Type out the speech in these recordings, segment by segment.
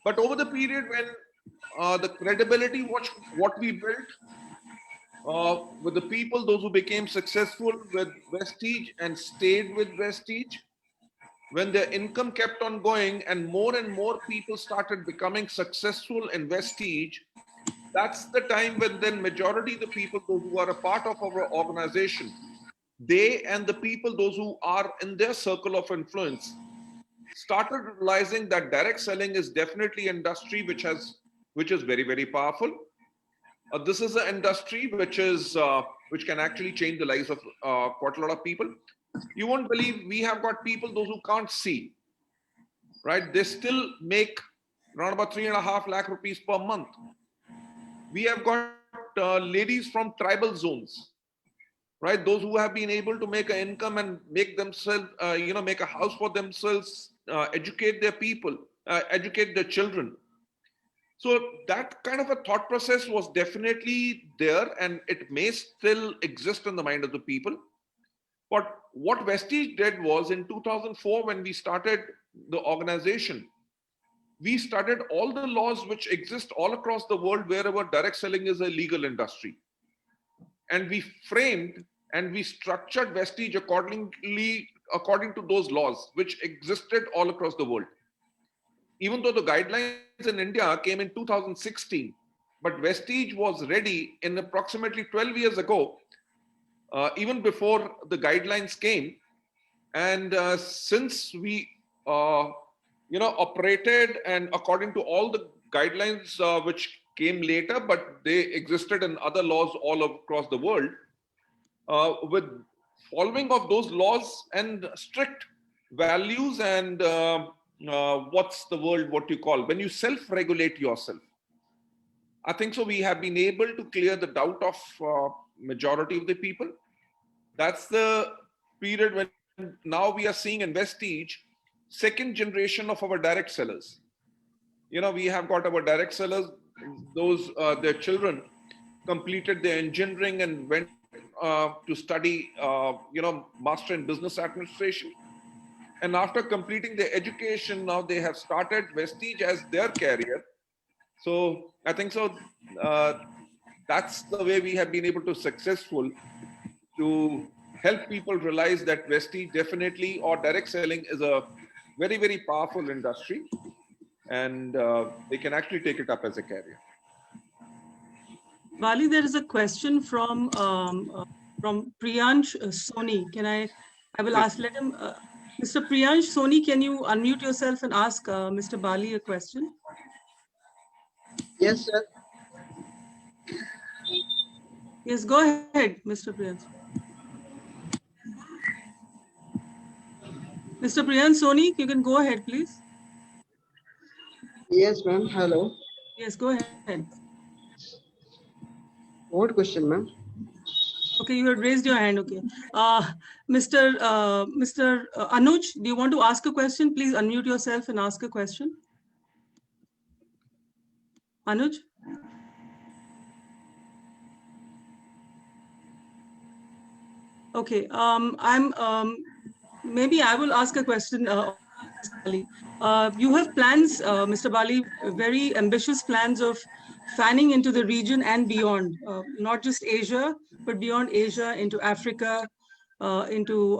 But over the period when the credibility, what we built with the people, those who became successful with Vestige and stayed with Vestige, when their income kept on going and more people started becoming successful in Vestige, that's the time when then majority of the people, those who are a part of our organization, they and the people, those who are in their circle of influence, started realizing that direct selling is definitely an industry which is very, very powerful. This is an industry which can actually change the lives of quite a lot of people. You won't believe, we have got people, those who can't see, right? They still make around about 3.5 lakh rupees per month. We have got ladies from tribal zones, right? Those who have been able to make an income and make themselves, make a house for themselves, educate their people, educate their children. So that kind of a thought process was definitely there, and it may still exist in the mind of the people. But what Vestige did was, in 2004, when we started the organization, we studied all the laws which exist all across the world wherever direct selling is a legal industry. And we framed and we structured Vestige according to those laws which existed all across the world. Even though the guidelines in India came in 2016, but Vestige was ready in approximately 12 years ago, even before the guidelines came. And since we, operated and according to all the guidelines which came later, but they existed in other laws all across the world, with following of those laws and strict values and what's the word, what you call, when you self-regulate yourself. I think so we have been able to clear the doubt of majority of the people. That's the period when now we are seeing in Vestige, second generation of our direct sellers. We have got our direct sellers, those, their children completed their engineering and went to study, master in business administration. And after completing their education, now they have started Vestige as their career. So I think so. That's the way we have been able to successful to help people realize that Vestige definitely, or direct selling, is a very, very powerful industry, and they can actually take it up as a career. Bali, there is a question from Priyansh Soni. I will ask, let him, Mr. Priyansh Soni, can you unmute yourself and ask Mr. Bali a question? Yes, sir. Yes, go ahead, Mr. Priyansh. Mr. Priyansh Soni, you can go ahead, please. Yes, ma'am. Hello. Yes, go ahead. What question, ma'am? Okay, you had raised your hand. Okay. Mr. Anuj, do you want to ask a question? Please unmute yourself and ask a question. Anuj? Okay. Maybe I will ask a question. You have plans, Mr. Bali, very ambitious plans of fanning into the region and beyond, not just Asia, but beyond Asia, into Africa, into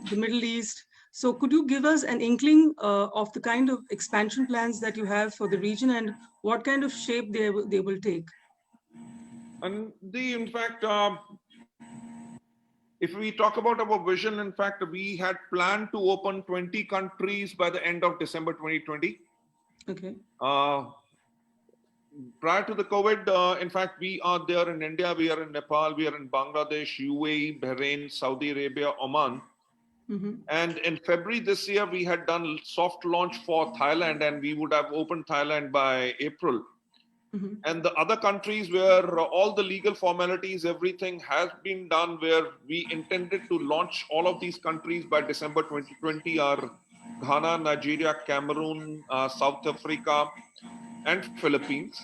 the Middle East. So could you give us an inkling of the kind of expansion plans that you have for the region and what kind of shape they will take? And in fact, if we talk about our vision, in fact, we had planned to open 20 countries by the end of December 2020. Okay. Prior to the COVID, in fact, we are there in India, we are in Nepal, we are in Bangladesh, UAE, Bahrain, Saudi Arabia, Oman. And in February this year, we had done soft launch for Thailand, and we would have opened Thailand by April. And the other countries where all the legal formalities, everything has been done, where we intended to launch all of these countries by December 2020 are Ghana, Nigeria, Cameroon, South Africa, and Philippines.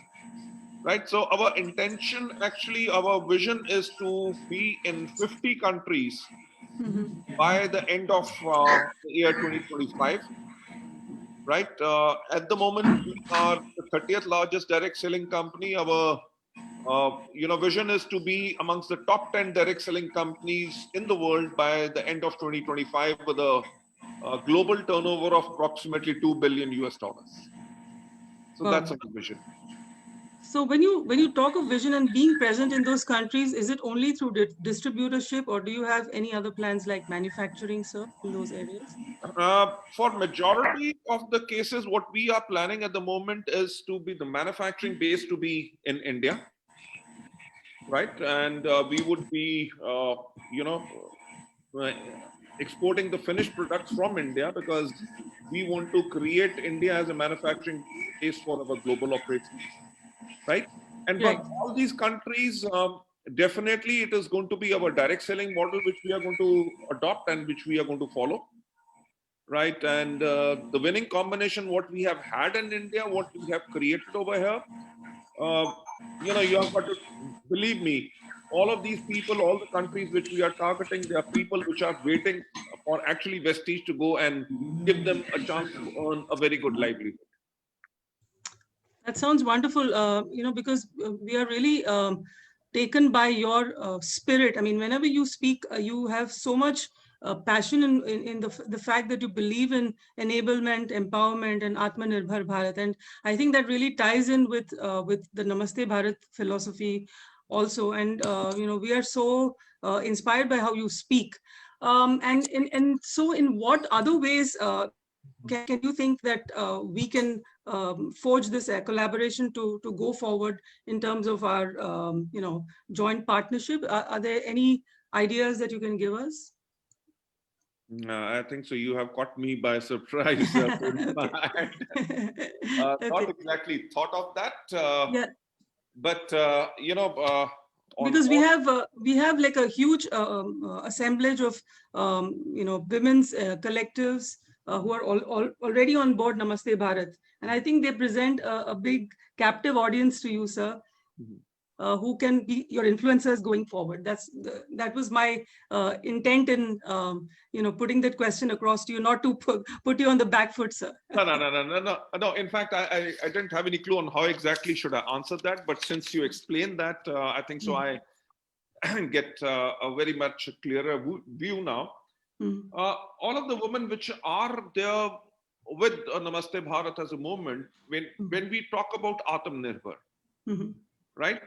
Right. So our intention, actually, our vision is to be in 50 countries by the end of the year 2025. right? At the moment, we are the 30th largest direct selling company. Our vision is to be amongst the top 10 direct selling companies in the world by the end of 2025 with a global turnover of approximately 2 billion US dollars. So that's Wow. our vision. So when you talk of vision and being present in those countries, is it only through distributorship, or do you have any other plans like manufacturing, sir, in those areas? For majority of the cases, what we are planning at the moment is to be the manufacturing base to be in India, right? And we would be, uh, exporting the finished products from India because we want to create India as a manufacturing base for our global operations, right? And Right. but all these countries, definitely it is going to be our direct selling model, which we are going to adopt and which we are going to follow, right? And the winning combination, what we have had in India, what we have created over here, uh, you have got to believe me. All of these people, all the countries which we are targeting, they are people which are waiting for actually Vestige to go and give them a chance to earn a very good livelihood. That sounds wonderful, because we are really taken by your spirit. I mean, whenever you speak, you have so much passion in the fact that you believe in enablement, empowerment, and Atmanirbhar Bharat. And I think that really ties in with the Namaste Bharat philosophy also. And, we are so inspired by how you speak. And so in what other ways can you think that we can forge this collaboration to go forward in terms of our joint partnership? Are there any ideas that you can give us? I think so. You have caught me by surprise. Okay. Not Okay. exactly thought of that, Yeah, but on because all. we have like a huge assemblage of women's collectives who are already on board Namaste Bharat, and I think they present a big captive audience to you, sir. Mhm. Who can be your influencers going forward? That was my intent in putting that question across to you, not to put you on the back foot, sir. No, no, no, no, no, no. No. In fact, I didn't have any clue on how exactly should I answer that. But since you explained that, I think so. I get a very much clearer view now. Mm, All of the women which are there with Namaste Bharat as a movement, mm, when we talk about Atmanirbhar, mm, right?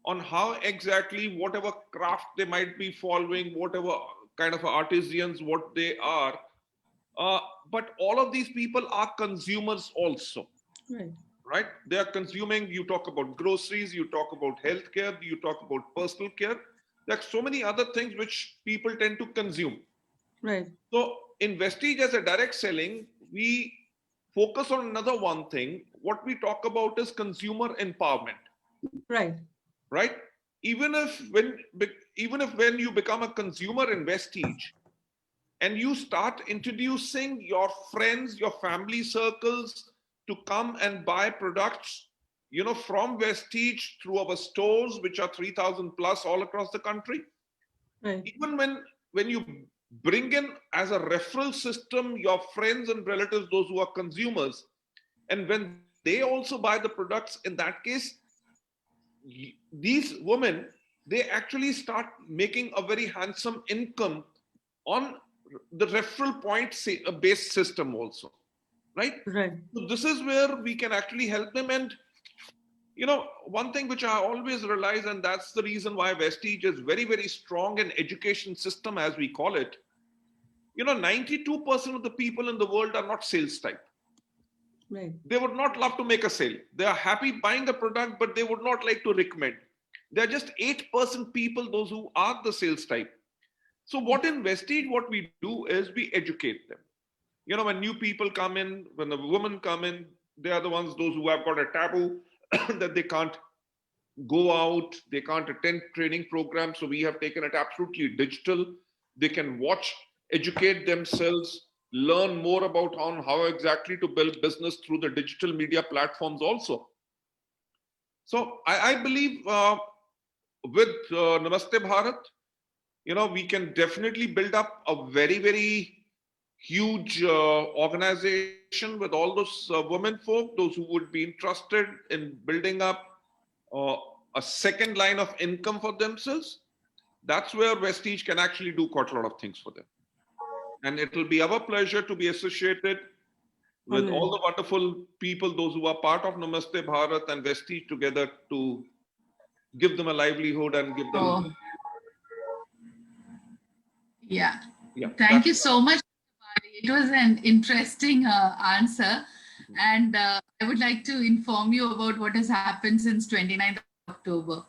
On how exactly whatever craft they might be following, whatever kind of artisans, what they are, uh, but all of these people are consumers also, right, right? They are consuming. You talk about groceries, you talk about healthcare, you talk about personal care. There are so many other things which people tend to consume. right, So in Vestige as a direct selling, we focus on another one thing. What we talk about is consumer empowerment, right, right? Even if when even if when you become a consumer in Vestige and you start introducing your friends, your family circles to come and buy products, from Vestige through our stores, which are 3,000 plus all across the country. right, Even when you bring in as a referral system your friends and relatives, those who are consumers, and when they also buy the products, in that case, these women, they actually start making a very handsome income on the referral point based system also, right? right, So this is where we can actually help them. And one thing which I always realize, and that's the reason why Vestige is very, very strong in education system, as we call it. 92% of the people in the world are not sales type. right, They would not love to make a sale. They are happy buying the product, but they would not like to recommend. There are just 8% people, those who are the sales type. So what in Vestige, what we do is we educate them. When new people come in, when the women come in, they are the ones, those who have got a taboo that they can't go out, they can't attend training programs. So we have taken it absolutely digital. They can watch, educate themselves, learn more about on how exactly to build business through the digital media platforms also. So I believe with Namaste Bharat, we can definitely build up a very, very huge organization with all those women folk, those who would be interested in building up uh, a second line of income for themselves. That's where Vestige can actually do quite a lot of things for them. And it will be our pleasure to be associated with all the wonderful people, those who are part of Namaste Bharat and Vestige together, to give them a livelihood and give them. Oh, yeah. Yeah, Thank you so much. It was an interesting answer. And I would like to inform you about what has happened since 29th of October.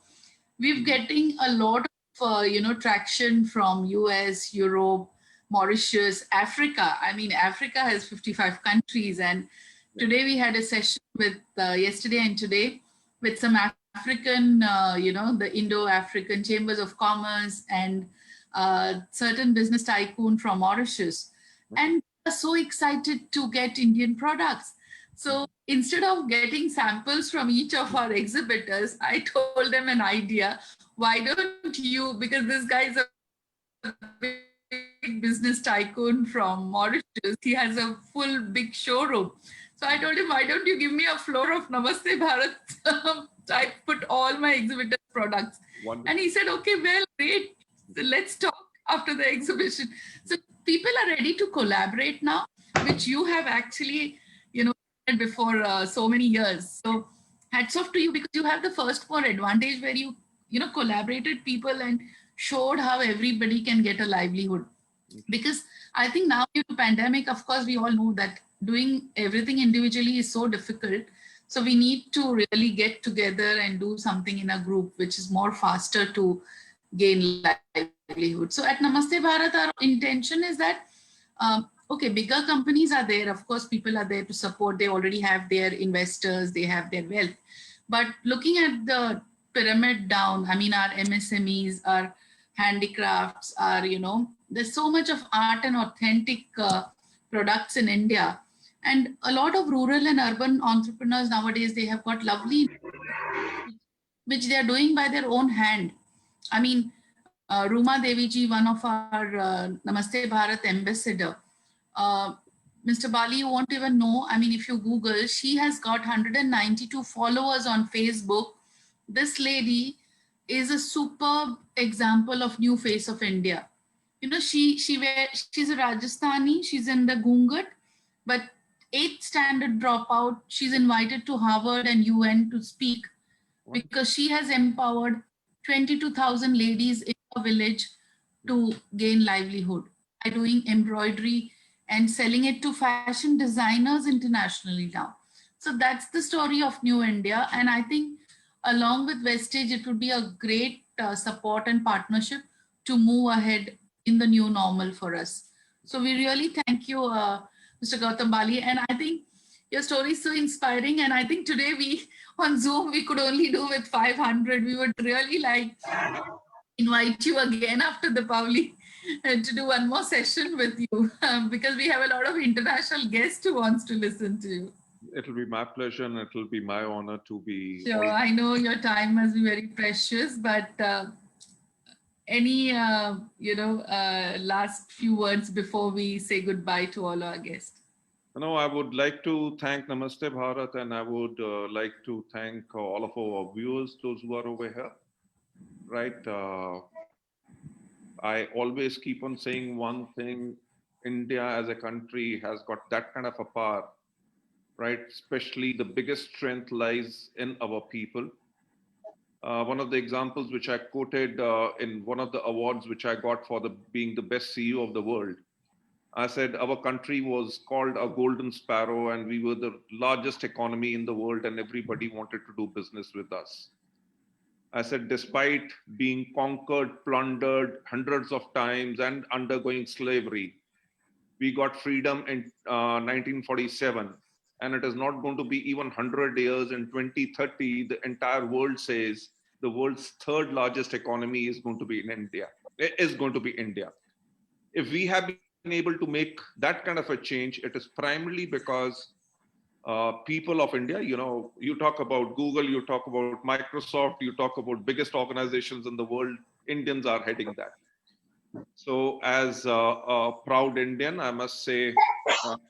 We're getting a lot of, traction from US, Europe, Mauritius, Africa. I mean, Africa has 55 countries. And today we had a session with, yesterday and today, with some African, the Indo-African Chambers of Commerce and certain business tycoon from Mauritius. And are so excited to get Indian products. So instead of getting samples from each of our exhibitors, I told them an idea. Why don't you, because this guy is a big business tycoon from Mauritius, he has a full big showroom. So I told him, why don't you give me a floor of Namaste Bharat? I put all my exhibitors' products. Wonderful. And he said, okay, well, great. So let's talk after the exhibition. So people are ready to collaborate now, which you have actually, before so many years. So hats off to you, because you have the first mover advantage where you collaborated people and showed how everybody can get a livelihood. Because I think now due to pandemic, of course, we all know that doing everything individually is so difficult. So we need to really get together and do something in a group, which is more faster to gain livelihood. So at Namaste Bharat, our intention is that, okay, bigger companies are there. Of course, people are there to support. They already have their investors, they have their wealth. But looking at the pyramid down, I mean, our MSMEs, our handicrafts, our, there's so much of art and authentic products in India. And a lot of rural and urban entrepreneurs nowadays, they have got lovely, which they are doing by their own hand. I mean, Ruma Devi ji, one of our Namaste Bharat ambassador, Mr. Bali, you won't even know. I mean, if you Google, she has got 192 followers on Facebook. This lady is a superb example of new face of India. She's a Rajasthani. She's in the Gungat, but 8th standard dropout. She's invited to Harvard and UN to speak because she has empowered 22,000 ladies in a village to gain livelihood by doing embroidery and selling it to fashion designers internationally now. So that's the story of New India. And I think along with Vestige, it would be a great support and partnership to move ahead in the new normal for us. So we really thank you, Mr. Gautam Bali. And I think your story is so inspiring. And I think today on Zoom, we could only do with 500. We would really like invite you again after the Pauli to do one more session with you because we have a lot of international guests who wants to listen to you. It'll be my pleasure and it'll be my honor to be. Sure, I know your time must be very precious, but any, last few words before we say goodbye to all our guests? No, I would like to thank Namaste Bharat, and I would like to thank all of our viewers, those who are over here. Right. I always keep on saying one thing: India as a country has got that kind of a power, right? Especially the biggest strength lies in our people. One of the examples which I quoted in one of the awards which I got for being the best CEO of the world, I said our country was called a golden sparrow and we were the largest economy in the world and everybody wanted to do business with us. I said, despite being conquered, plundered hundreds of times and undergoing slavery, we got freedom in 1947. And it is not going to be even 100 years. In 2030, the entire world says the world's third largest economy is going to be in India. It is going to be India. If we have been able to make that kind of a change, it is primarily because people of India, you talk about Google, you talk about Microsoft, you talk about biggest organizations in the world, Indians are heading that. So as a proud Indian, I must say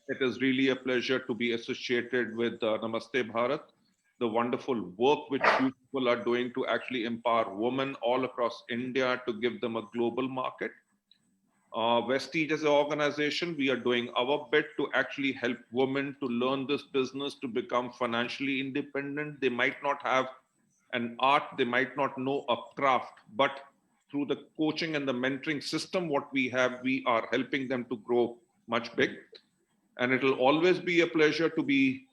it is really a pleasure to be associated with Namaste Bharat, the wonderful work which you people are doing to actually empower women all across India to give them a global market. Vestige as an organization, we are doing our bit to actually help women to learn this business, to become financially independent. They might not have an art, they might not know a craft, but through the coaching and the mentoring system, what we have, we are helping them to grow much big. And it'll always be a pleasure to be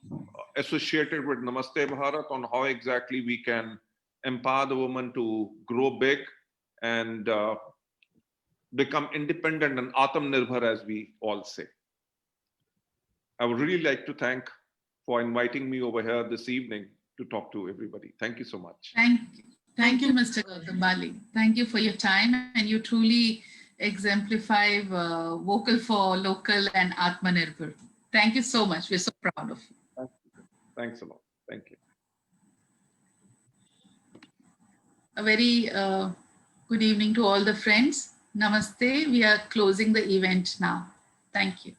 associated with Namaste Bharat on how exactly we can empower the woman to grow big and become independent and Atmanirbhar, as we all say. I would really like to thank for inviting me over here this evening to talk to everybody. Thank you so much. Thank you, Mr. Gautam Bali. Thank you for your time, and you truly exemplify vocal for local and Atmanirbhar. Thank you so much. We're so proud of you. Thanks a lot. Thank you. A very good evening to all the friends. Namaste. We are closing the event now. Thank you.